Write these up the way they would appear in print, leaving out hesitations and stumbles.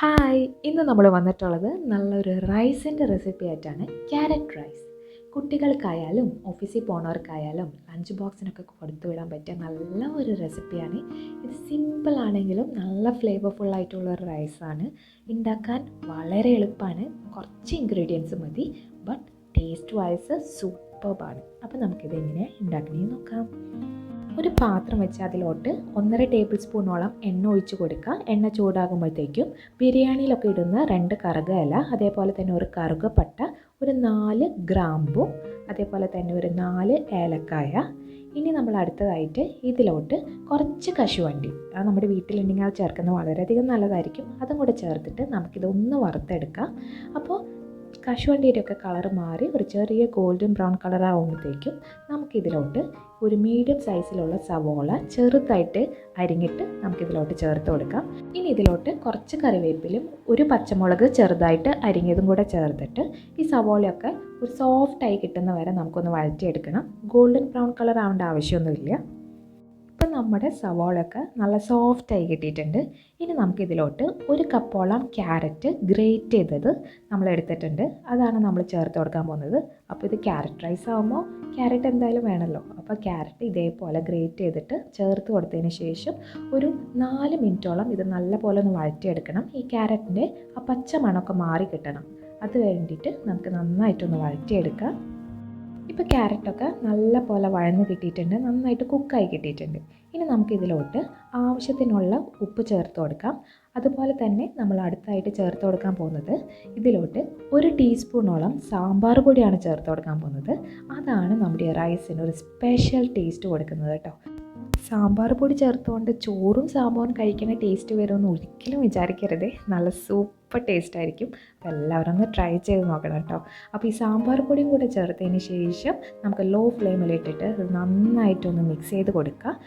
Hi, ഇന്ന് നമ്മൾ വന്നിട്ടുള്ളത് നല്ലൊരു റൈസിൻ്റെ റെസിപ്പി ആയിട്ടാണ്. ക്യാരറ്റ് റൈസ് കുട്ടികൾക്കായാലും ഓഫീസിൽ പോകുന്നവർക്കായാലും ലഞ്ച് ബോക്സിനൊക്കെ കൊടുത്തു വിടാൻ പറ്റിയ നല്ല ഒരു റെസിപ്പിയാണ്. ഇത് സിമ്പിളാണെങ്കിലും നല്ല ഫ്ലേവർഫുള്ളായിട്ടുള്ള ഒരു റൈസാണ്. ഉണ്ടാക്കാൻ വളരെ എളുപ്പമാണ്, കുറച്ച് ഇൻഗ്രീഡിയൻസ് മതി, ബട്ട് ടേസ്റ്റ് വൈസ് സൂപ്പർബാണ്. അപ്പോൾ നമുക്കിത് എങ്ങനെയാണ് ഉണ്ടാക്കണമെന്ന് നോക്കാം. ഒരു പാത്രം വെച്ച് അതിലോട്ട് 1.5 ടേബിൾ സ്പൂണോളം എണ്ണ ഒഴിച്ച് കൊടുക്കുക. എണ്ണ ചൂടാകുമ്പോഴത്തേക്കും ബിരിയാണിയിലൊക്കെ ഇടുന്ന 2 കറുക ഇല, അതേപോലെ തന്നെ ഒരു കറുകപ്പട്ട, ഒരു 4 ഗ്രാമ്പും, അതേപോലെ തന്നെ ഒരു 4 ഏലക്കായ. ഇനി നമ്മൾ അടുത്തതായിട്ട് ഇതിലോട്ട് കുറച്ച് കശുവണ്ടി, അത് നമ്മുടെ വീട്ടിലുണ്ടെങ്കിൽ അത് ചേർക്കുന്നത് വളരെയധികം നല്ലതായിരിക്കും. അതും കൂടെ ചേർത്തിട്ട് നമുക്കിതൊന്ന് വറുത്തെടുക്കാം. അപ്പോൾ കശുവണ്ടിയുടെയൊക്കെ കളർ മാറി ഒരു ചെറിയ ഗോൾഡൻ ബ്രൗൺ കളർ ആകുമ്പോഴത്തേക്കും നമുക്കിതിലോട്ട് ഒരു മീഡിയം സൈസിലുള്ള സവോള ചെറുതായിട്ട് അരിഞ്ഞിട്ട് നമുക്കിതിലോട്ട് ചേർത്ത് കൊടുക്കാം. ഇനി ഇതിലോട്ട് കുറച്ച് കറിവേപ്പിലും ഒരു പച്ചമുളക് ചെറുതായിട്ട് അരിഞ്ഞതും കൂടെ ചേർത്തിട്ട് ഈ സവോളയൊക്കെ ഒരു സോഫ്റ്റായി കിട്ടുന്ന വരെ നമുക്കൊന്ന് വഴറ്റിയെടുക്കണം. ഗോൾഡൻ ബ്രൗൺ കളർ ആവേണ്ട ആവശ്യമൊന്നുമില്ല. ഇപ്പം നമ്മുടെ സവാളയൊക്കെ നല്ല സോഫ്റ്റായി കിട്ടിയിട്ടുണ്ട്. ഇനി നമുക്കിതിലോട്ട് 1 കപ്പോളം ക്യാരറ്റ് ഗ്രേറ്റ് ചെയ്തത് നമ്മൾ എടുത്തിട്ടുണ്ട്. അതാണ് നമ്മൾ ചേർത്ത് കൊടുക്കാൻ പോകുന്നത്. അപ്പോൾ ഇത് ക്യാരറ്റ് റൈസ് ആകുമ്പോൾ ക്യാരറ്റ് എന്തായാലും വേണമല്ലോ. അപ്പോൾ ക്യാരറ്റ് ഇതേപോലെ ഗ്രേറ്റ് ചെയ്തിട്ട് ചേർത്ത് കൊടുത്തതിന് ശേഷം ഒരു 4 മിനിറ്റോളം ഇത് നല്ലപോലെ ഒന്ന് വഴറ്റിയെടുക്കണം. ഈ ക്യാരറ്റിൻ്റെ ആ പച്ച മണമൊക്കെ മാറി കിട്ടണം. അത് വേണ്ടിയിട്ട് നമുക്ക് നന്നായിട്ടൊന്ന് വഴറ്റിയെടുക്കാം. ഇപ്പോൾ ക്യാരറ്റൊക്കെ നല്ല പോലെ വഴന്ന് കിട്ടിയിട്ടുണ്ട്, നന്നായിട്ട് കുക്കായി കിട്ടിയിട്ടുണ്ട്. ഇനി നമുക്കിതിലോട്ട് ആവശ്യത്തിനുള്ള ഉപ്പ് ചേർത്ത് കൊടുക്കാം. അതുപോലെ തന്നെ നമ്മൾ അടുത്തായിട്ട് ചേർത്ത് കൊടുക്കാൻ പോകുന്നത് ഇതിലോട്ട് 1 ടീസ്പൂണോളം സാമ്പാർ പൊടിയാണ് ചേർത്ത് കൊടുക്കാൻ പോകുന്നത്. അതാണ് നമ്മുടെ റൈസിന് ഒരു സ്പെഷ്യൽ ടേസ്റ്റ് കൊടുക്കുന്നത് കേട്ടോ. സാമ്പാർ പൊടി ചേർത്തുകൊണ്ട് ചോറും സാമ്പാറും കഴിക്കുന്ന ടേസ്റ്റ് വരുമെന്ന് ഒരിക്കലും വിചാരിക്കരുത്. നല്ല സൂപ്പർ ടേസ്റ്റ് ആയിരിക്കും. അപ്പോൾ എല്ലാവരും ഒന്ന് ട്രൈ ചെയ്ത് നോക്കണം കേട്ടോ. അപ്പോൾ ഈ സാമ്പാർ പൊടിയും കൂടെ ചേർത്തതിന് ശേഷം നമുക്ക് ലോ ഫ്ലെയിമിലിട്ടിട്ട് നന്നായിട്ടൊന്ന് മിക്സ് ചെയ്ത് കൊടുക്കുക.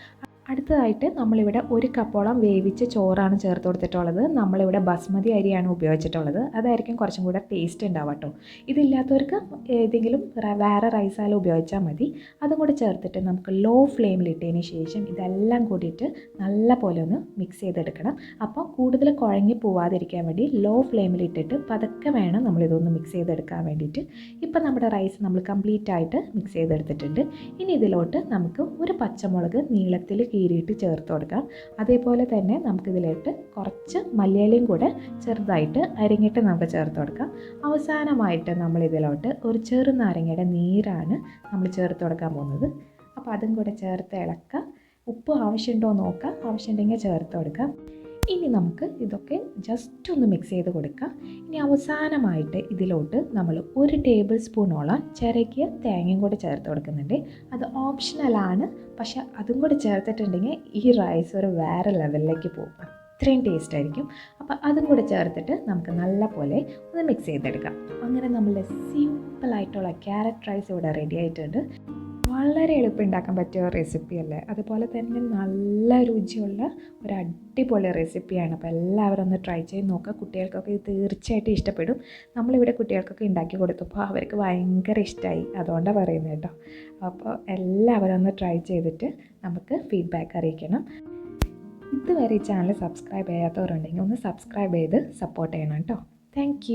അടുത്തതായിട്ട് നമ്മളിവിടെ 1 കപ്പോളം വേവിച്ച ചോറാണ് ചേർത്ത് കൊടുത്തിട്ടുള്ളത്. നമ്മളിവിടെ ബസ്മതി അരിയാണ് ഉപയോഗിച്ചിട്ടുള്ളത്. അതായിരിക്കും കുറച്ചും കൂടെ ടേസ്റ്റ് ഉണ്ടാവുക കേട്ടോ. ഇതില്ലാത്തവർക്ക് ഏതെങ്കിലും വേറെ റൈസായാലും ഉപയോഗിച്ചാൽ മതി. അതും കൂടെ ചേർത്തിട്ട് നമുക്ക് ലോ ഫ്ലെയിമിലിട്ടതിന് ശേഷം ഇതെല്ലാം കൂടിയിട്ട് നല്ല പോലെ ഒന്ന് മിക്സ് ചെയ്തെടുക്കണം. അപ്പോൾ കൂടുതൽ കുഴങ്ങി പോവാതിരിക്കാൻ വേണ്ടി ലോ ഫ്ലെയിമിലിട്ടിട്ട് പതുക്കെ വേണം നമ്മളിതൊന്ന് മിക്സ് ചെയ്തെടുക്കാൻ വേണ്ടിയിട്ട്. ഇപ്പം നമ്മുടെ റൈസ് നമ്മൾ കംപ്ലീറ്റ് ആയിട്ട് മിക്സ് ചെയ്തെടുത്തിട്ടുണ്ട്. ഇനി ഇതിലോട്ട് നമുക്ക് ഒരു പച്ചമുളക് നീളത്തിൽ കീറിയിട്ട് ചേർത്ത് കൊടുക്കാം. അതേപോലെ തന്നെ നമുക്കിതിലോട്ട് കുറച്ച് മല്ലിയിലയും കൂടെ ചെറുതായിട്ട് അരിഞ്ഞിട്ട് നമുക്ക് ചേർത്ത് കൊടുക്കാം. അവസാനമായിട്ട് നമ്മളിതിലോട്ട് ഒരു ചെറുനാരങ്ങയുടെ നീരാണ് നമ്മൾ ചേർത്ത് കൊടുക്കാൻ പോകുന്നത്. അപ്പോൾ അതും കൂടെ ചേർത്ത് ഇളക്കുക. ഉപ്പ് ആവശ്യമുണ്ടോ നോക്കുക, ആവശ്യമുണ്ടെങ്കിൽ ചേർത്ത് കൊടുക്കാം. ഇനി നമുക്ക് ഇതൊക്കെ ജസ്റ്റ് ഒന്ന് മിക്സ് ചെയ്ത് കൊടുക്കാം. ഇനി അവസാനമായിട്ട് ഇതിലോട്ട് നമ്മൾ 1 ടേബിൾ സ്പൂണോളം ചിരകിയ തേങ്ങയും കൂടെ ചേർത്ത് കൊടുക്കുന്നുണ്ട്. അത് ഓപ്ഷണലാണ്, പക്ഷെ അതും കൂടെ ചേർത്തിട്ടുണ്ടെങ്കിൽ ഈ റൈസ് ഒരു വേറെ ലെവലിലേക്ക് പോകും. അത്രയും ടേസ്റ്റ് ആയിരിക്കും. അപ്പോൾ അതും കൂടെ ചേർത്തിട്ട് നമുക്ക് നല്ല പോലെ ഒന്ന് മിക്സ് ചെയ്തെടുക്കാം. അങ്ങനെ നമ്മളുടെ സിമ്പിളായിട്ടുള്ള ക്യാരറ്റ് റൈസ് ഇവിടെ റെഡി ആയിട്ടുണ്ട്. വളരെ എളുപ്പം ഉണ്ടാക്കാൻ പറ്റിയ റെസിപ്പി അല്ലേ. അതുപോലെ തന്നെ നല്ല രുചിയുള്ള ഒരു അടിപൊളി റെസിപ്പിയാണ്. അപ്പോൾ എല്ലാവരും ഒന്ന് ട്രൈ ചെയ്ത് നോക്കുക. കുട്ടികൾക്കൊക്കെ ഇത് തീർച്ചയായിട്ടും ഇഷ്ടപ്പെടും. നമ്മളിവിടെ കുട്ടികൾക്കൊക്കെ ഉണ്ടാക്കി കൊടുത്തപ്പോൾ അവർക്ക് ഭയങ്കര ഇഷ്ടമായി, അതുകൊണ്ടാണ് പറയുന്നത് കേട്ടോ. അപ്പോൾ എല്ലാവരും ഒന്ന് ട്രൈ ചെയ്തിട്ട് നമുക്ക് ഫീഡ്ബാക്ക് അറിയിക്കണം. ഇതുവരെ ഈ ചാനൽ സബ്സ്ക്രൈബ് ചെയ്യാത്തവരുണ്ടെങ്കിൽ ഒന്ന് സബ്സ്ക്രൈബ് ചെയ്ത് സപ്പോർട്ട് ചെയ്യണം കേട്ടോ. Thank you.